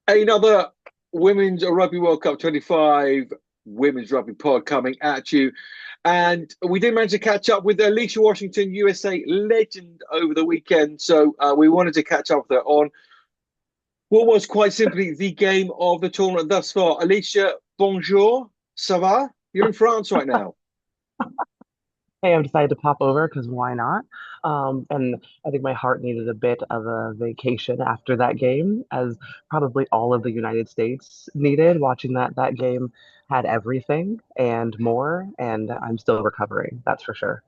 Another Women's Rugby World Cup 25 Women's Rugby Pod coming at you. And we did manage to catch up with Alycia Washington, USA legend, over the weekend. So we wanted to catch up with her on what was quite simply the game of the tournament thus far. Alycia, bonjour, ça va? You're in France right now. Hey, I've decided to pop over because why not? And I think my heart needed a bit of a vacation after that game, as probably all of the United States needed. Watching that game had everything and more, and I'm still recovering, that's for sure.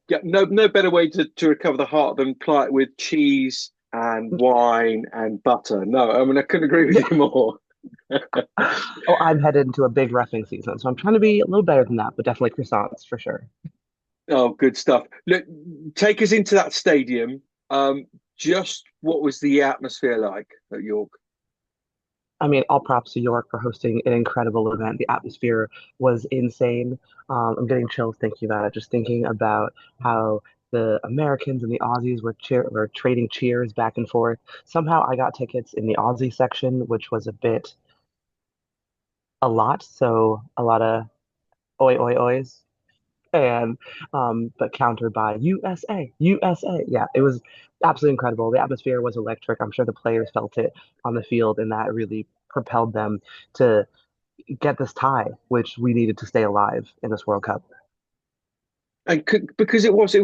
Yeah, no better way to recover the heart than ply it with cheese and wine and butter. No, I mean, I couldn't agree with Yeah. you more. Oh, I'm headed into a big roughing season, so I'm trying to be a little better than that, but definitely croissants for sure. Oh, good stuff. Look, take us into that stadium. Just what was the atmosphere like at York? I mean, all props to York for hosting an incredible event. The atmosphere was insane. I'm getting chills thinking about it, just thinking about how the Americans and the Aussies were trading cheers back and forth. Somehow I got tickets in the Aussie section, which was a lot. So a lot of oi oi ois and but countered by USA, USA. Yeah, it was absolutely incredible. The atmosphere was electric. I'm sure the players felt it on the field, and that really propelled them to get this tie, which we needed to stay alive in this World Cup. And because it was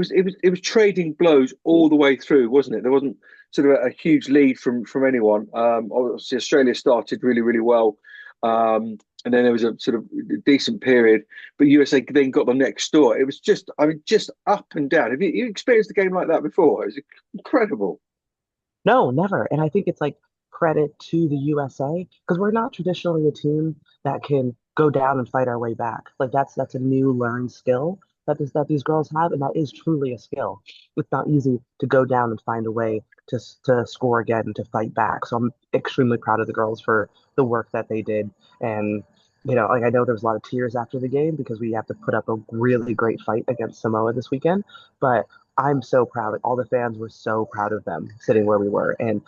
trading blows all the way through, wasn't it? There wasn't sort of a huge lead from anyone. Obviously, Australia started really well, and then there was a sort of decent period, but USA then got the next door. It was just, I mean, just up and down. Have you experienced a game like that before? It was incredible. No, never. And I think it's like credit to the USA because we're not traditionally a team that can go down and fight our way back. Like that's a new learned skill that these girls have, and that is truly a skill. It's not easy to go down and find a way to score again and to fight back. So I'm extremely proud of the girls for the work that they did. And like I know there was a lot of tears after the game because we have to put up a really great fight against Samoa this weekend, but I'm so proud. Like all the fans were so proud of them sitting where we were. And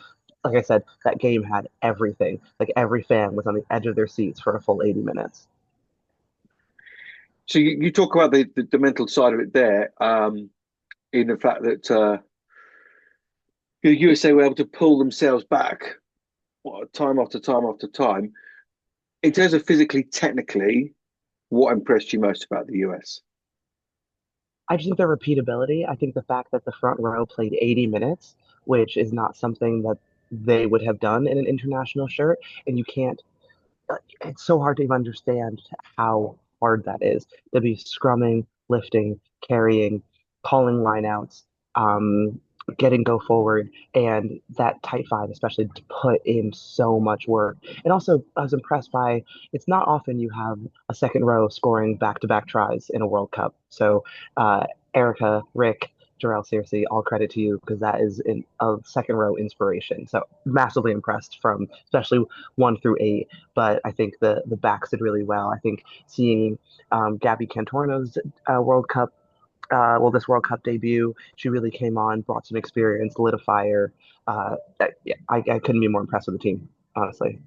like I said, that game had everything. Like every fan was on the edge of their seats for a full 80 minutes. So you talk about the mental side of it there, in the fact that the USA were able to pull themselves back time after time after time. In terms of physically, technically, what impressed you most about the US? I just think the repeatability. I think the fact that the front row played 80 minutes, which is not something that they would have done in an international shirt. And you can't, it's so hard to even understand how hard that is to be scrumming, lifting, carrying, calling lineouts, um, getting go forward, and that tight five, especially to put in so much work. And also, I was impressed by it's not often you have a second row scoring back-to-back tries in a World Cup. So, Erica, Rick, Jarrell Searcy, all credit to you because that is a second row inspiration. So massively impressed from especially 1 through 8, but I think the backs did really well. I think seeing Gabby Cantorno's World Cup, this World Cup debut, she really came on, brought some experience, lit a fire. Yeah, I couldn't be more impressed with the team, honestly.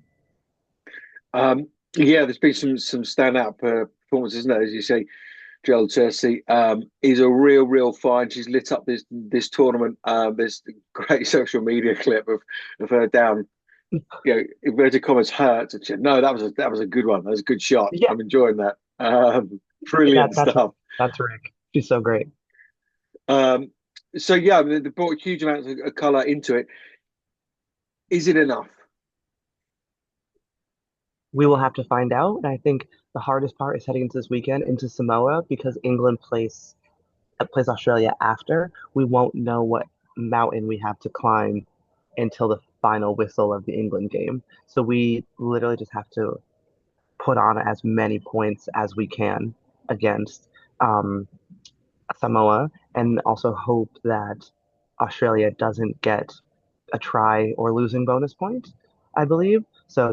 Yeah, there's been some standout performances, isn't there? As you say, Joel Cersei is a real find. She's lit up this tournament. There's a great social media clip of her down. Inverted commas hurt. And she, no, that was a good one. That was a good shot. Yeah, I'm enjoying that. that, Brilliant that's stuff. that's Rick. She's so great. Um, so yeah, I mean, they brought huge amounts of color into it. Is it enough? We will have to find out. And I think the hardest part is heading into this weekend into Samoa because England plays Australia after. We won't know what mountain we have to climb until the final whistle of the England game. So we literally just have to put on as many points as we can against um, Samoa and also hope that Australia doesn't get a try or losing bonus point, I believe. So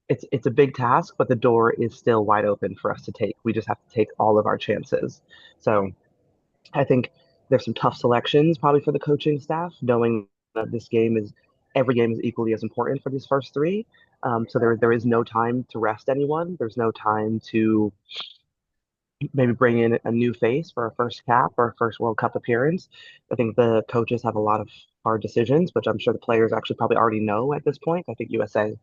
it's a big task, but the door is still wide open for us to take. We just have to take all of our chances. So I think there's some tough selections probably for the coaching staff, knowing that this game is every game is equally as important for these first three. So there is no time to rest anyone. There's no time to maybe bring in a new face for a first cap or a first World Cup appearance. I think the coaches have a lot of hard decisions, which I'm sure the players actually probably already know at this point. I think USA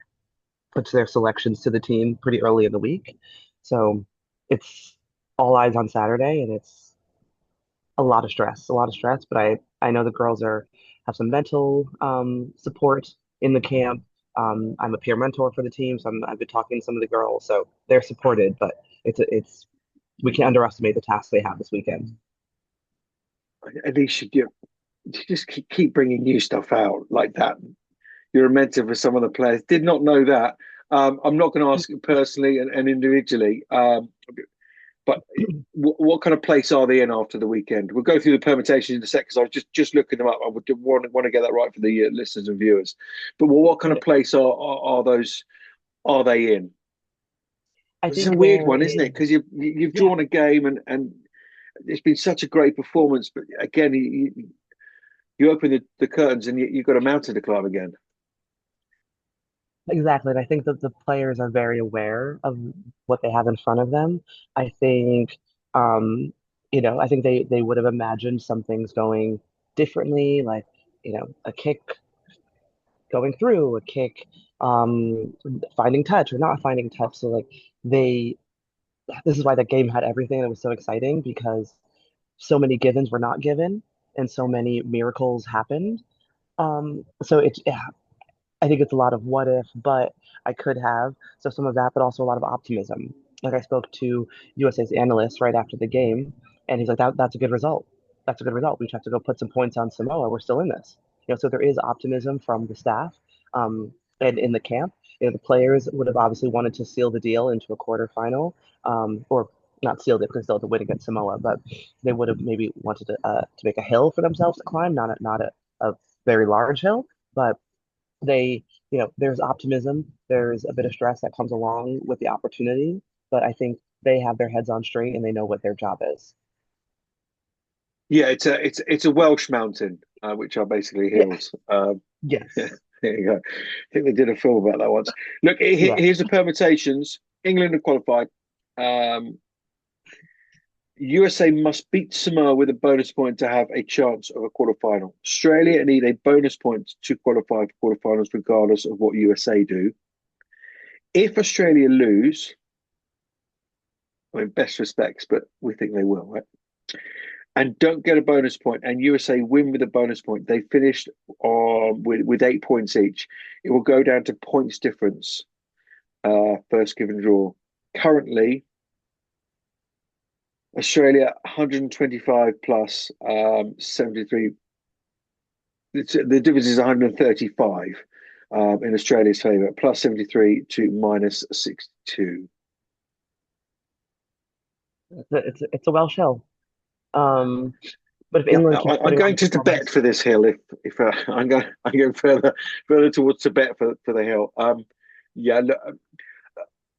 puts their selections to the team pretty early in the week. So it's all eyes on Saturday, and it's a lot of stress. But I know the girls are have some mental support in the camp. I'm a peer mentor for the team, so I've been talking to some of the girls, so they're supported. But it's we can't underestimate the task they have this weekend. At least you just keep bringing new stuff out like that. You're a mentor for some of the players. Did not know that. I'm not going to ask it personally and individually, but what kind of place are they in after the weekend? We'll go through the permutations in a sec because I was just looking them up. I would want to get that right for the listeners and viewers. But what kind of place are those? Are they in? I It's a think weird there one, isn't it? is, Because you've yeah, drawn a game and it's been such a great performance. But again, you open the curtains and you've got a mountain to climb again. exactly. And I think that the players are very aware of what they have in front of them. I think, um, I think they would have imagined some things going differently, like, a kick going through, a kick, finding touch or not finding touch. So like they, this is why the game had everything and it was so exciting because so many givens were not given and so many miracles happened. So yeah, I think it's a lot of what if, but I could have. So some of that, but also a lot of optimism. Like I spoke to USA's analyst right after the game, and he's like, that's a good result. That's a good result. We just have to go put some points on Samoa. We're still in this. So there is optimism from the staff, and in the camp. The players would have obviously wanted to seal the deal into a quarterfinal, or not sealed it because they'll have to win against Samoa, but they would have maybe wanted to make a hill for themselves to climb, not a very large hill, but there's optimism, there's a bit of stress that comes along with the opportunity, but I think they have their heads on straight and they know what their job is. Yeah, it's a Welsh mountain, which are basically Yeah. hills. Yeah, Yes. there you go. I think they did a film about that once. Look, Yeah. here's the permutations. England are qualified. Um, USA must beat Samoa with a bonus point to have a chance of a quarterfinal. Australia need a bonus point to qualify for quarterfinals, regardless of what USA do. If Australia lose, I mean, best respects, but we think they will, right? And don't get a bonus point, and USA win with a bonus point. They finished with 8 points each. It will go down to points difference, first given draw. Currently, Australia 125 plus 73. The difference is 135 in Australia's favour, plus 73 to minus 62. It's a Welsh hill. Um, but if Yeah, England keeps I'm putting on going the to Tibet performance, for this hill. If I'm going further towards Tibet for the hill. Yeah, look,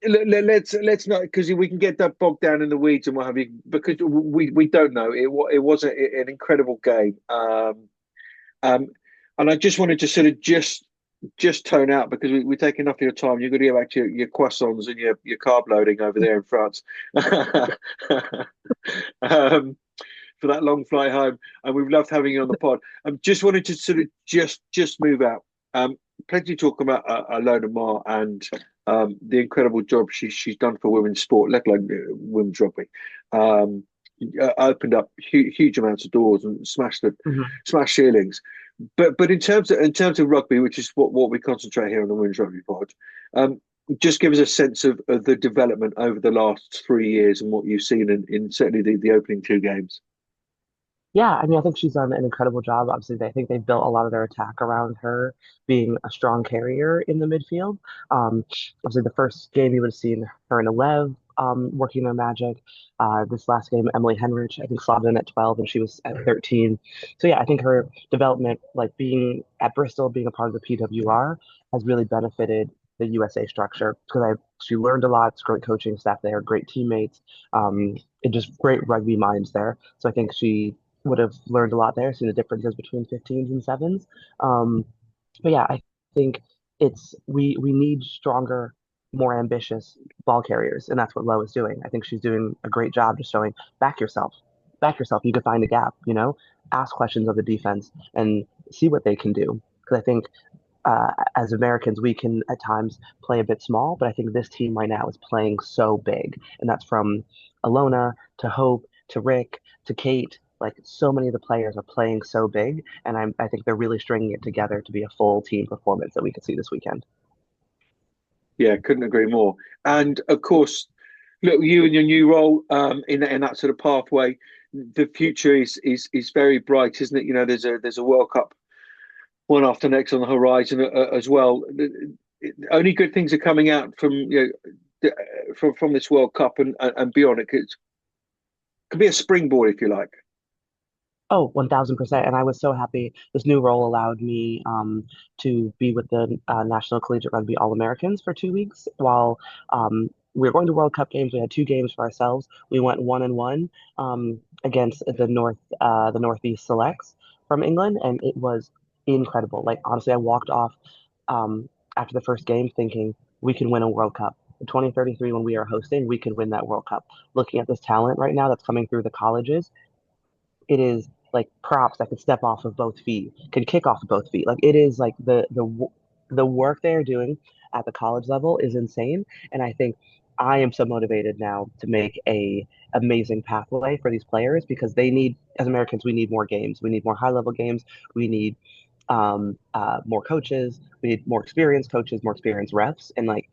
let's not because we can get that bogged down in the weeds and what have you because we don't know. It was an incredible game. Um, and I just wanted to sort of just tone out because we take enough of your time. You've got to get back to your croissants and your carb loading over there in France. um, for that long flight home, and we've loved having you on the pod. Just wanted to sort of just move out. Plenty of talk about Alona Mar and the incredible job she's done for women's sport, let alone women's rugby. Um, Opened up huge amounts of doors and mhm. smashed ceilings. But in terms of rugby, which is what we concentrate here on the women's rugby pod, um, just give us a sense of the development over the last 3 years and what you've seen in certainly the opening two games. Yeah, I mean, I think she's done an incredible job. Obviously, I think they've built a lot of their attack around her being a strong carrier in the midfield. Obviously, the first game you would have seen her and Alev working their magic. This last game, Emily Henrich, I think, slotted in at 12 and she was at 13. So, yeah, I think her development, like being at Bristol, being a part of the PWR, has really benefited the USA structure because she learned a lot. It's great coaching staff there, great teammates, and just great rugby minds there. So I think she would have learned a lot there, seen the differences between 15s and sevens. Um, But yeah, I think we need stronger, more ambitious ball carriers, and that's what Lowe is doing. I think she's doing a great job just showing back yourself, back yourself. You can find a gap, ask questions of the defense and see what they can do. Because I think as Americans, we can at times play a bit small, but I think this team right now is playing so big, and that's from Alona to Hope to Rick to Kate. Like so many of the players are playing so big, and I think they're really stringing it together to be a full team performance that we could see this weekend. Yeah, couldn't agree more. And of course, look, you and your new role in that sort of pathway, the future is very bright, isn't it? There's a World Cup one after next on the horizon as well. Only good things are coming out from from this World Cup and beyond. Could be a springboard if you like. Oh, 1000%. And I was so happy. This new role allowed me to be with the National Collegiate Rugby All-Americans for 2 weeks while we were going to World Cup games. We had two games for ourselves. We went 1-1 against the Northeast Selects from England, and it was incredible. Like honestly, I walked off after the first game thinking we can win a World Cup. In 2033, when we are hosting, we can win that World Cup. Looking at this talent right now that's coming through the colleges, it is like props that can step off of both feet, can kick off of both feet. Like it is like the work they're doing at the college level is insane. And I think I am so motivated now to make a amazing pathway for these players because they need, as Americans, we need more games. We need more high level games. We need more coaches. We need more experienced coaches, more experienced refs. And like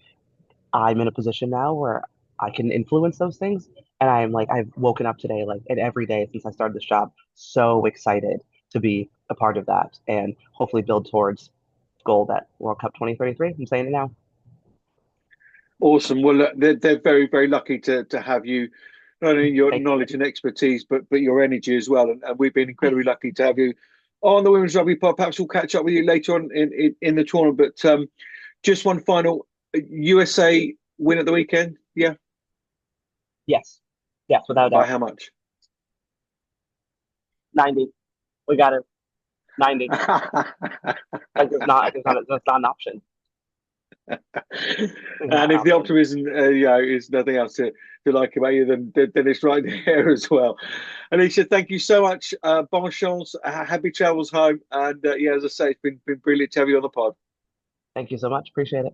I'm in a position now where I can influence those things. And I'm like, I've woken up today, like, and every day since I started this job, so excited to be a part of that and hopefully build towards goal that World Cup 2033. I'm saying it now. Awesome. Well, look, they're very, very lucky to have you, not only your Thank you. knowledge and expertise, but your energy as well. And we've been incredibly lucky to have you on the Women's Rugby Pod. Perhaps we'll catch up with you later on in the tournament. But just one final USA win at the weekend. Yeah. Yes. Yes, without a By doubt. how much? 90. We got it. 90. Like, that's not an option. It's not And an if the option. optimism, is nothing else to like about you, then it's right there as well. Alycia, thank you so much. Bon chance, happy travels home, and yeah, as I say, it's been brilliant to have you on the pod. Thank you so much. Appreciate it.